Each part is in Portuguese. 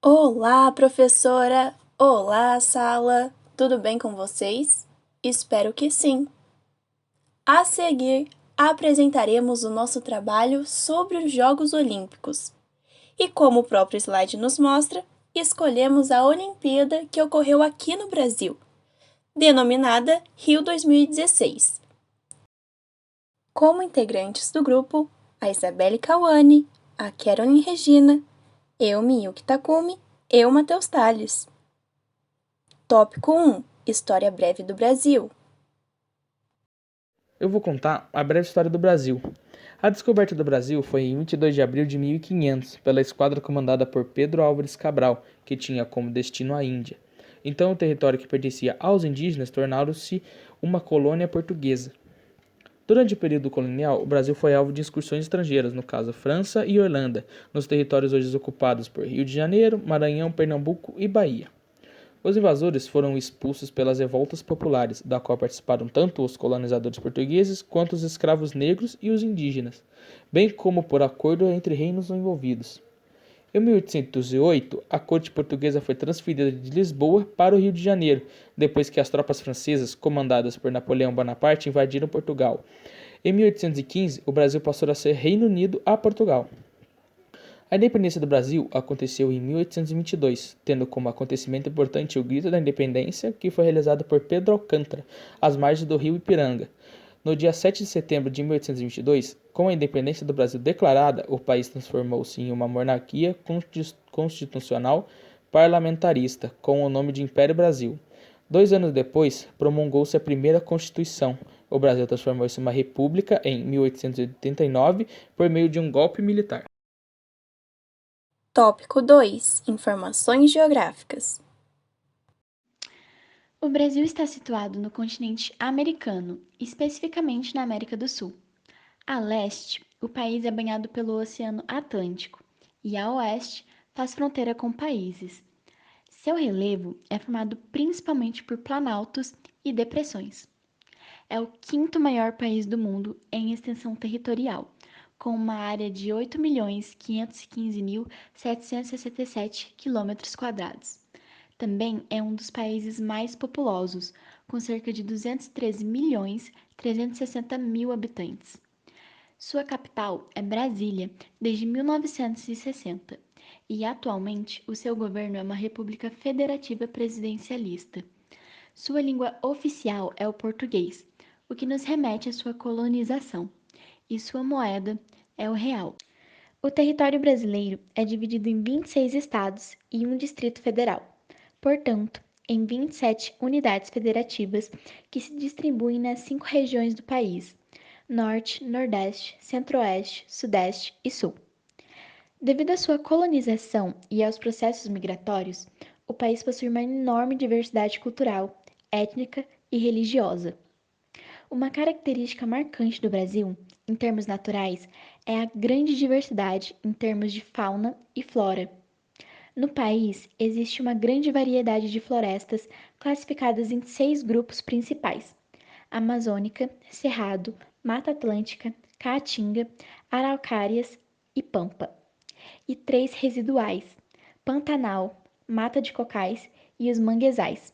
Olá, professora! Olá, sala! Tudo bem com vocês? Espero que sim! A seguir, apresentaremos o nosso trabalho sobre os Jogos Olímpicos. E como o próprio slide nos mostra, escolhemos a Olimpíada que ocorreu aqui no Brasil, denominada Rio 2016. Como integrantes do grupo, a Isabelle Cauane, a Caroline Regina, eu, Miyuki Takumi, eu, Matheus Tales. Tópico 1. História breve do Brasil. Eu vou contar a breve história do Brasil. A descoberta do Brasil foi em 22 de abril de 1500, pela esquadra comandada por Pedro Álvares Cabral, que tinha como destino a Índia. Então o território que pertencia aos indígenas tornaram-se uma colônia portuguesa. Durante o período colonial, o Brasil foi alvo de excursões estrangeiras, no caso França e Holanda, nos territórios hoje ocupados por Rio de Janeiro, Maranhão, Pernambuco e Bahia. Os invasores foram expulsos pelas revoltas populares, da qual participaram tanto os colonizadores portugueses quanto os escravos negros e os indígenas, bem como por acordo entre reinos envolvidos. Em 1808, a corte portuguesa foi transferida de Lisboa para o Rio de Janeiro, depois que as tropas francesas, comandadas por Napoleão Bonaparte, invadiram Portugal. Em 1815, o Brasil passou a ser Reino Unido a Portugal. A independência do Brasil aconteceu em 1822, tendo como acontecimento importante o Grito da Independência, que foi realizado por Pedro Alcântara, às margens do rio Ipiranga. No dia 7 de setembro de 1822, com a independência do Brasil declarada, o país transformou-se em uma monarquia constitucional parlamentarista, com o nome de Império Brasil. 2 anos depois, promulgou-se a primeira Constituição. O Brasil transformou-se em uma república em 1889 por meio de um golpe militar. Tópico 2. Informações geográficas. O Brasil está situado no continente americano, especificamente na América do Sul. A leste, o país é banhado pelo Oceano Atlântico e a oeste faz fronteira com países. Seu relevo é formado principalmente por planaltos e depressões. É o quinto maior país do mundo em extensão territorial, com uma área de 8.515.767 km². Também é um dos países mais populosos, com cerca de 213.360.000 habitantes. Sua capital é Brasília desde 1960 e atualmente o seu governo é uma república federativa presidencialista. Sua língua oficial é o português, o que nos remete à sua colonização, e sua moeda é o real. O território brasileiro é dividido em 26 estados e um Distrito Federal, portanto, em 27 unidades federativas que se distribuem nas 5 regiões do país: Norte, Nordeste, Centro-Oeste, Sudeste e Sul. Devido à sua colonização e aos processos migratórios, o país possui uma enorme diversidade cultural, étnica e religiosa. Uma característica marcante do Brasil, em termos naturais, é a grande diversidade em termos de fauna e flora. No país, existe uma grande variedade de florestas classificadas em 6 grupos principais: Amazônica, Cerrado, Mata Atlântica, Caatinga, Araucárias e Pampa, e 3 residuais: Pantanal, Mata de Cocais e os manguezais.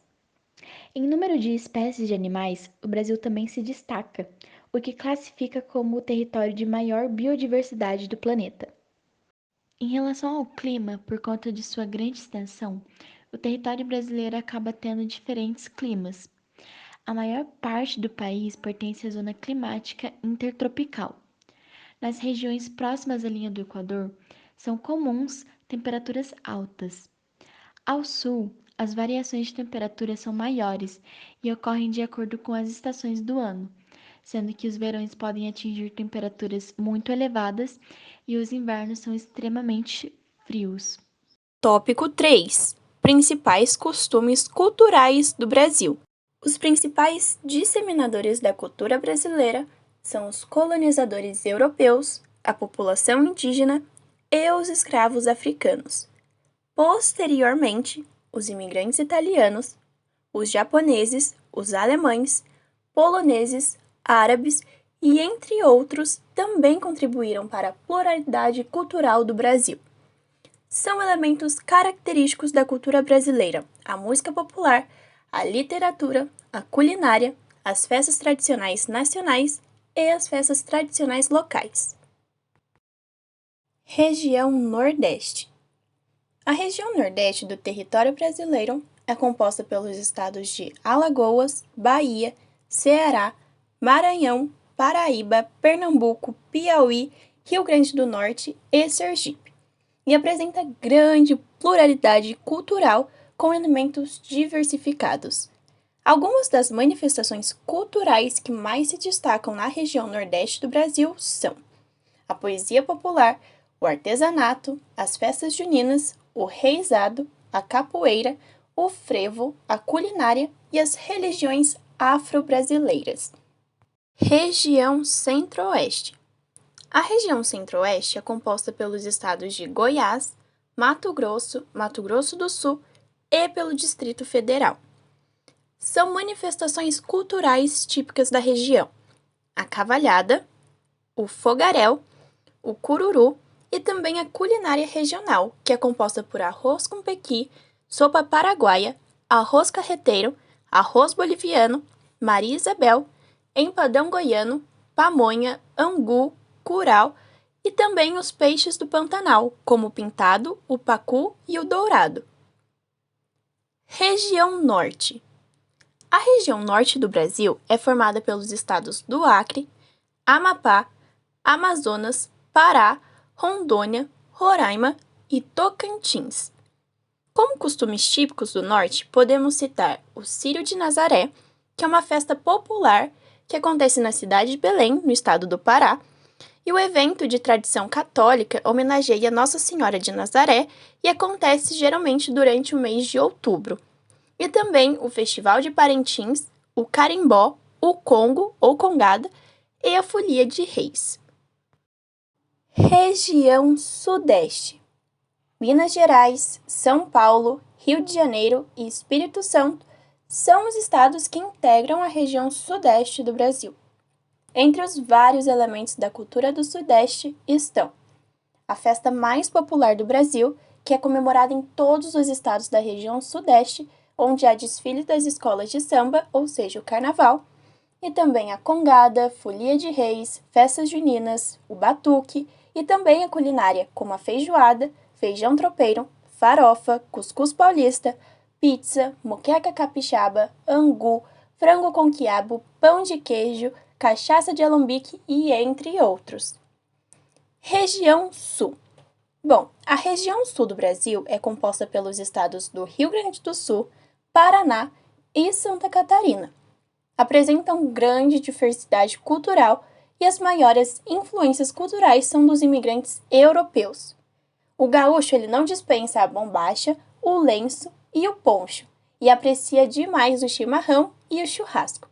Em número de espécies de animais, o Brasil também se destaca, o que classifica como o território de maior biodiversidade do planeta. Em relação ao clima, por conta de sua grande extensão, o território brasileiro acaba tendo diferentes climas. A maior parte do país pertence à zona climática intertropical. Nas regiões próximas à linha do Equador, são comuns temperaturas altas. Ao sul, as variações de temperatura são maiores e ocorrem de acordo com as estações do ano, sendo que os verões podem atingir temperaturas muito elevadas e os invernos são extremamente frios. Tópico 3. Principais costumes culturais do Brasil. Os principais disseminadores da cultura brasileira são os colonizadores europeus, a população indígena e os escravos africanos. Posteriormente, os imigrantes italianos, os japoneses, os alemães, poloneses, árabes e, entre outros, também contribuíram para a pluralidade cultural do Brasil. são elementos característicos da cultura brasileira: a música popular, a literatura, a culinária, as festas tradicionais nacionais e as festas tradicionais locais. Região Nordeste. A região Nordeste do território brasileiro é composta pelos estados de Alagoas, Bahia, Ceará, Maranhão, Paraíba, Pernambuco, Piauí, Rio Grande do Norte e Sergipe, e apresenta grande pluralidade cultural com elementos diversificados. Algumas das manifestações culturais que mais se destacam na região Nordeste do Brasil são a poesia popular, o artesanato, as festas juninas, o reizado, a capoeira, o frevo, a culinária e as religiões afro-brasileiras. Região Centro-Oeste. A região Centro-Oeste é composta pelos estados de Goiás, Mato Grosso do Sul e pelo Distrito Federal. São manifestações culturais típicas da região: a cavalhada, o fogaréu, o cururu e também a culinária regional, que é composta por arroz com pequi, sopa paraguaia, arroz carreteiro, arroz boliviano, Maria Isabel, empadão goiano, pamonha, angu, curau e também os peixes do Pantanal, como o pintado, o pacu e o dourado. Região Norte. A região norte do Brasil é formada pelos estados do Acre, Amapá, Amazonas, Pará, Rondônia, Roraima e Tocantins. Como costumes típicos do norte, podemos citar o Círio de Nazaré, que é uma festa popular que acontece na cidade de Belém, no estado do Pará, e o evento de tradição católica homenageia Nossa Senhora de Nazaré e acontece geralmente durante o mês de outubro. E também o Festival de Parintins, o Carimbó, o Congo ou Congada e a Folia de Reis. Região Sudeste. Minas Gerais, São Paulo, Rio de Janeiro e Espírito Santo são os estados que integram a região Sudeste do Brasil. Entre os vários elementos da cultura do Sudeste estão a festa mais popular do Brasil, que é comemorada em todos os estados da região Sudeste, onde há desfile das escolas de samba, ou seja, o carnaval, e também a congada, folia de reis, festas juninas, o batuque e também a culinária, como a feijoada, feijão tropeiro, farofa, cuscuz paulista, pizza, moqueca capixaba, angu, frango com quiabo, pão de queijo, cachaça de alambique e entre outros. Região Sul. Bom, a região sul do Brasil é composta pelos estados do Rio Grande do Sul, Paraná e Santa Catarina. Apresentam grande diversidade cultural e as maiores influências culturais são dos imigrantes europeus. O gaúcho ele não dispensa a bombacha, o lenço e o poncho, e aprecia demais o chimarrão e o churrasco.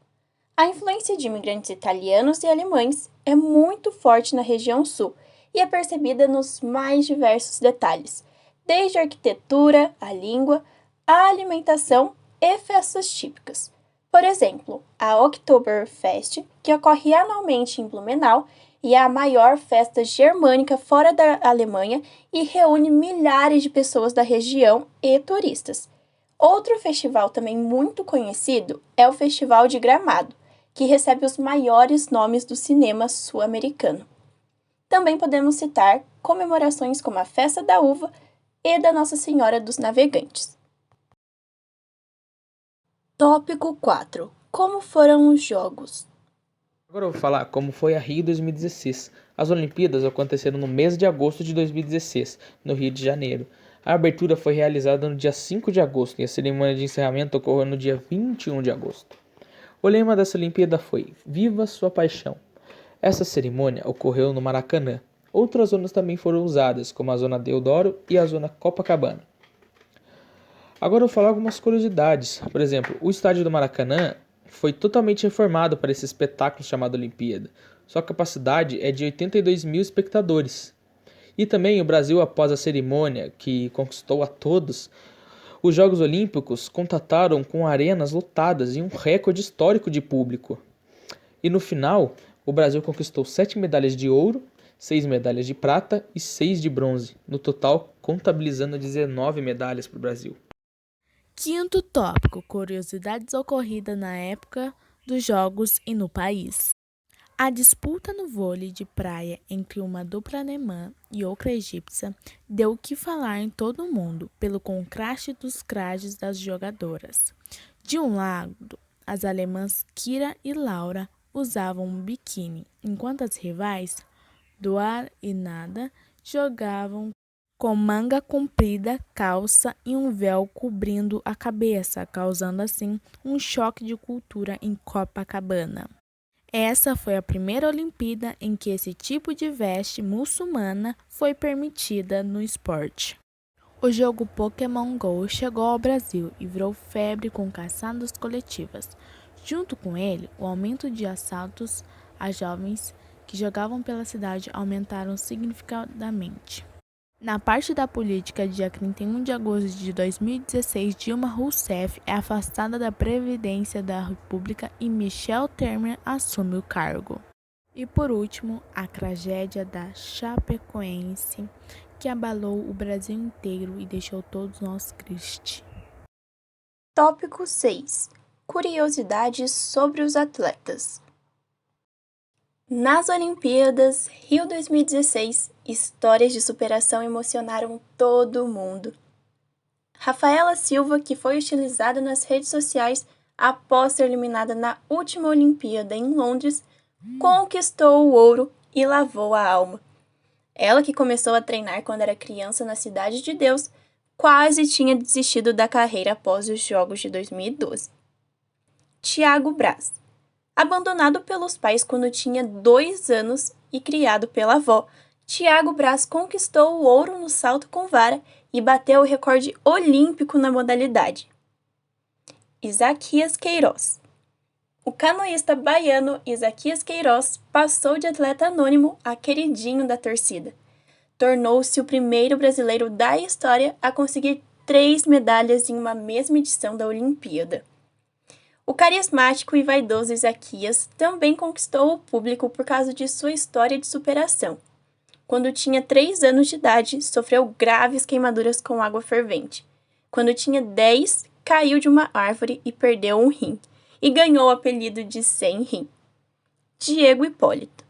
A influência de imigrantes italianos e alemães é muito forte na região sul e é percebida nos mais diversos detalhes, desde a arquitetura, a língua, a alimentação e festas típicas. Por exemplo, a Oktoberfest, que ocorre anualmente em Blumenau e é a maior festa germânica fora da Alemanha e reúne milhares de pessoas da região e turistas. Outro festival também muito conhecido é o Festival de Gramado, que recebe os maiores nomes do cinema sul-americano. Também podemos citar comemorações como a Festa da Uva e da Nossa Senhora dos Navegantes. Tópico 4. Como foram os Jogos? Agora eu vou falar como foi a Rio 2016. As Olimpíadas aconteceram no mês de agosto de 2016, no Rio de Janeiro. A abertura foi realizada no dia 5 de agosto e a cerimônia de encerramento ocorreu no dia 21 de agosto. O lema dessa Olimpíada foi Viva Sua Paixão. Essa cerimônia ocorreu no Maracanã. Outras zonas também foram usadas, como a Zona Deodoro e a Zona Copacabana. Agora eu vou falar algumas curiosidades. Por exemplo, o estádio do Maracanã foi totalmente reformado para esse espetáculo chamado Olimpíada. Sua capacidade é de 82 mil espectadores. E também o Brasil, após a cerimônia que conquistou a todos, os Jogos Olímpicos contaram com arenas lotadas e um recorde histórico de público. E no final, o Brasil conquistou 7 medalhas de ouro, 6 medalhas de prata e 6 de bronze, no total contabilizando 19 medalhas para o Brasil. Quinto tópico: curiosidades ocorridas na época dos Jogos e no país. A disputa no vôlei de praia entre uma dupla alemã e outra egípcia deu o que falar em todo o mundo pelo contraste dos trajes das jogadoras. De um lado, as alemãs Kira e Laura usavam um biquíni, enquanto as rivais, Duar e Nada, jogavam com manga comprida, calça e um véu cobrindo a cabeça, causando assim um choque de cultura em Copacabana. Essa foi a primeira Olimpíada em que esse tipo de veste muçulmana foi permitida no esporte. O jogo Pokémon GO chegou ao Brasil e virou febre com caçadas coletivas. Junto com ele, o aumento de assaltos a jovens que jogavam pela cidade aumentaram significativamente. Na parte da política, dia 31 de agosto de 2016, Dilma Rousseff é afastada da Presidência da República e Michel Temer assume o cargo. E por último, a tragédia da Chapecoense, que abalou o Brasil inteiro e deixou todos nós tristes. Tópico 6. Curiosidades sobre os atletas. Nas Olimpíadas Rio 2016, histórias de superação emocionaram todo mundo. Rafaela Silva, que foi utilizada nas redes sociais após ser eliminada na última Olimpíada em Londres, conquistou o ouro e lavou a alma. Ela, que começou a treinar quando era criança na Cidade de Deus, quase tinha desistido da carreira após os Jogos de 2012. Thiago Braz. Abandonado pelos pais quando tinha 2 anos e criado pela avó, Thiago Braz conquistou o ouro no salto com vara e bateu o recorde olímpico na modalidade. Isaquias Queiroz. O canoísta baiano Isaquias Queiroz passou de atleta anônimo a queridinho da torcida. Tornou-se o primeiro brasileiro da história a conseguir 3 medalhas em uma mesma edição da Olimpíada. O carismático e vaidoso Isaquias também conquistou o público por causa de sua história de superação. Quando tinha 3 anos de idade, sofreu graves queimaduras com água fervente. Quando tinha 10, caiu de uma árvore e perdeu um rim, e ganhou o apelido de Sem Rim. Diego Hipólito.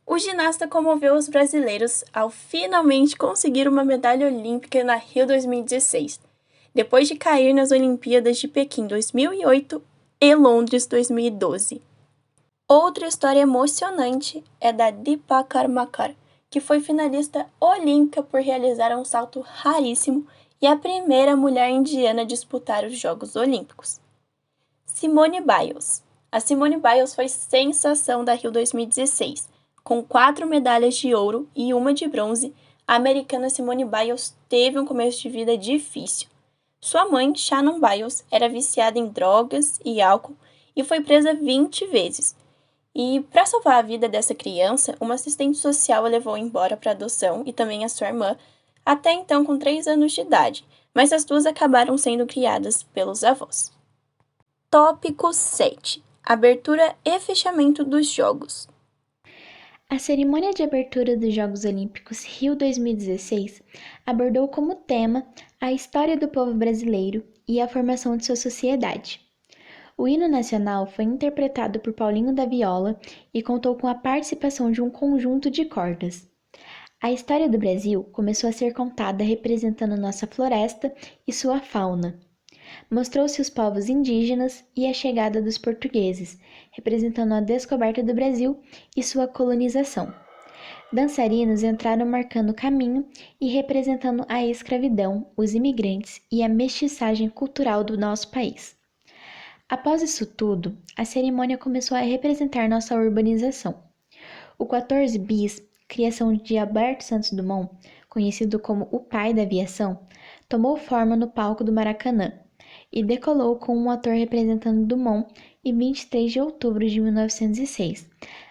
O ginasta comoveu os brasileiros ao finalmente conseguir uma medalha olímpica na Rio 2016, depois de cair nas Olimpíadas de Pequim 2008 e Londres 2012. Outra história emocionante é da Deepa Karmakar, que foi finalista olímpica por realizar um salto raríssimo e a primeira mulher indiana a disputar os Jogos Olímpicos. Simone Biles. A Simone Biles foi sensação da Rio 2016. Com 4 medalhas de ouro e 1 de bronze, a americana Simone Biles teve um começo de vida difícil. Sua mãe, Shannon Biles, era viciada em drogas e álcool e foi presa 20 vezes. E, para salvar a vida dessa criança, uma assistente social a levou embora para adoção e também a sua irmã, até então com 3 anos de idade, mas as duas acabaram sendo criadas pelos avós. Tópico 7. Abertura e fechamento dos Jogos. A cerimônia de abertura dos Jogos Olímpicos Rio 2016 abordou como tema a história do povo brasileiro e a formação de sua sociedade. O hino nacional foi interpretado por Paulinho da Viola e contou com a participação de um conjunto de cordas. A história do Brasil começou a ser contada representando nossa floresta e sua fauna. Mostrou-se os povos indígenas e a chegada dos portugueses, representando a descoberta do Brasil e sua colonização. Dançarinos entraram marcando o caminho e representando a escravidão, os imigrantes e a mestiçagem cultural do nosso país. Após isso tudo, a cerimônia começou a representar nossa urbanização. O 14 bis, criação de Alberto Santos Dumont, conhecido como o pai da aviação, tomou forma no palco do Maracanã e decolou com um ator representando Dumont em 23 de outubro de 1906,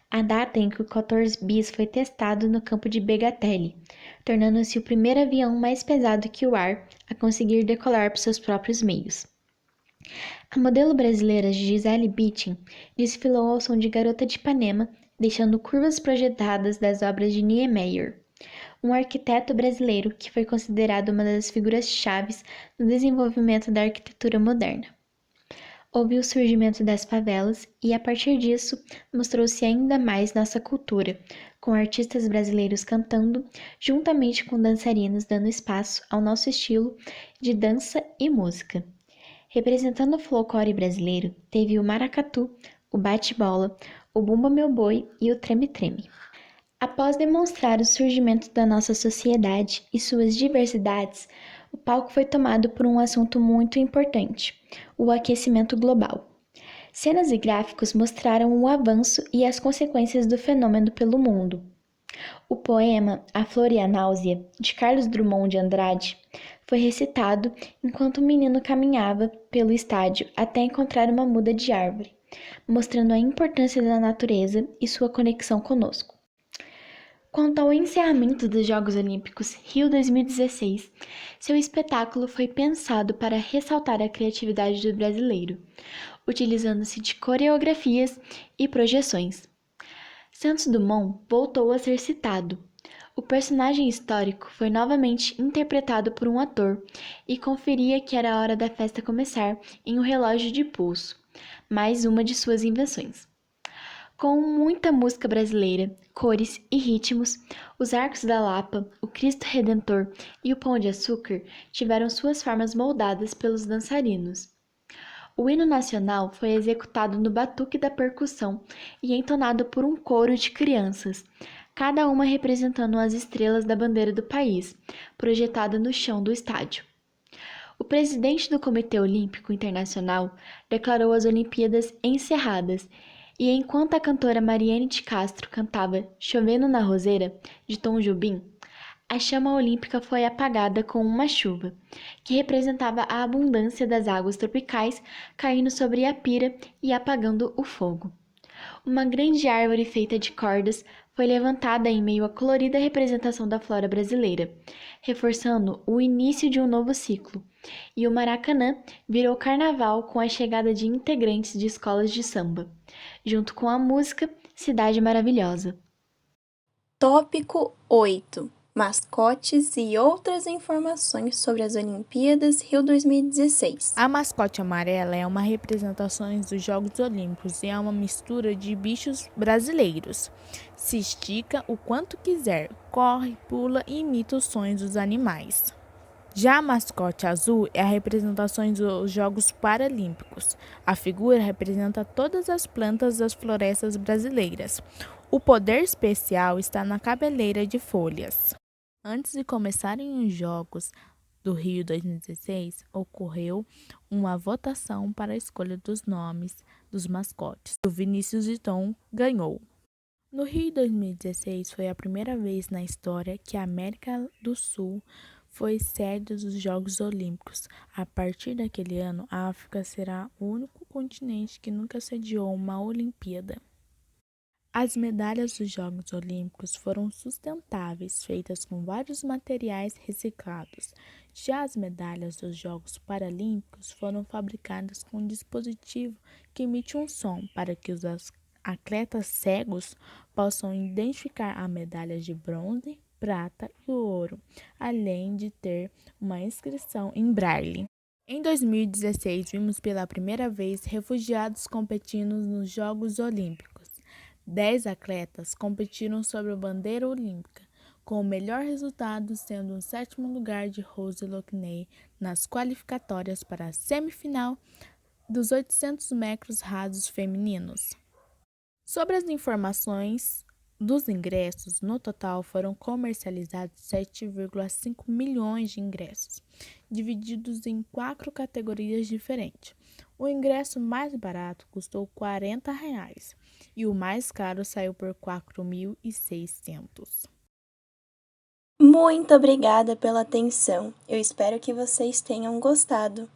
a data em que o 14 bis foi testado no campo de Bagatelle, tornando-se o primeiro avião mais pesado que o ar a conseguir decolar por seus próprios meios. A modelo brasileira Gisele Bündchen desfilou ao som de Garota de Ipanema deixando curvas projetadas das obras de Niemeyer, um arquiteto brasileiro que foi considerado uma das figuras chaves no desenvolvimento da arquitetura moderna. Houve o surgimento das favelas e, a partir disso, mostrou-se ainda mais nossa cultura, com artistas brasileiros cantando, juntamente com dançarinos dando espaço ao nosso estilo de dança e música. Representando o folclore brasileiro, teve o maracatu, o bate-bola, o bumba meu boi e o treme-treme. Após demonstrar o surgimento da nossa sociedade e suas diversidades, o palco foi tomado por um assunto muito importante: o aquecimento global. Cenas e gráficos mostraram o avanço e as consequências do fenômeno pelo mundo. O poema A Flor e a Náusea, de Carlos Drummond de Andrade, foi recitado enquanto o menino caminhava pelo estádio até encontrar uma muda de árvore, mostrando a importância da natureza e sua conexão conosco. Quanto ao encerramento dos Jogos Olímpicos Rio 2016, seu espetáculo foi pensado para ressaltar a criatividade do brasileiro, utilizando-se de coreografias e projeções. Santos Dumont voltou a ser citado. O personagem histórico foi novamente interpretado por um ator e conferia que era a hora da festa começar em um relógio de pulso, mais uma de suas invenções. Com muita música brasileira, cores e ritmos, os Arcos da Lapa, o Cristo Redentor e o Pão de Açúcar tiveram suas formas moldadas pelos dançarinos. O hino nacional foi executado no batuque da percussão e entonado por um coro de crianças, cada uma representando as estrelas da bandeira do país, projetada no chão do estádio. O presidente do Comitê Olímpico Internacional declarou as Olimpíadas encerradas e, enquanto a cantora Mariane de Castro cantava Chovendo na Roseira, de Tom Jobim, a chama olímpica foi apagada com uma chuva, que representava a abundância das águas tropicais caindo sobre a pira e apagando o fogo. Uma grande árvore feita de cordas foi levantada em meio à colorida representação da flora brasileira, reforçando o início de um novo ciclo, e o Maracanã virou carnaval com a chegada de integrantes de escolas de samba, junto com a música Cidade Maravilhosa. Tópico 8: Mascotes e outras informações sobre as Olimpíadas Rio 2016. A mascote amarela é uma representação dos Jogos Olímpicos e é uma mistura de bichos brasileiros. Se estica o quanto quiser, corre, pula e imita os sons dos animais. Já a mascote azul é a representação dos Jogos Paralímpicos. A figura representa todas as plantas das florestas brasileiras. O poder especial está na cabeleira de folhas. Antes de começarem os Jogos do Rio 2016, ocorreu uma votação para a escolha dos nomes dos mascotes. O Vinícius de Tom ganhou. No Rio 2016 foi a primeira vez na história que a América do Sul foi sede dos Jogos Olímpicos. A partir daquele ano, a África será o único continente que nunca sediou uma Olimpíada. As medalhas dos Jogos Olímpicos foram sustentáveis, feitas com vários materiais reciclados. Já as medalhas dos Jogos Paralímpicos foram fabricadas com um dispositivo que emite um som para que os atletas cegos possam identificar a medalha de bronze, prata e ouro, além de ter uma inscrição em braille. Em 2016, vimos pela primeira vez refugiados competindo nos Jogos Olímpicos. 10 atletas competiram sobre a bandeira olímpica, com o melhor resultado sendo o 7º lugar de Rose Loughnane nas qualificatórias para a semifinal dos 800 metros rasos femininos. Sobre as informações dos ingressos, no total foram comercializados 7,5 milhões de ingressos, divididos em 4 categorias diferentes. O ingresso mais barato custou R$ 40 e o mais caro saiu por R$ 4.600. Muito obrigada pela atenção. Eu espero que vocês tenham gostado.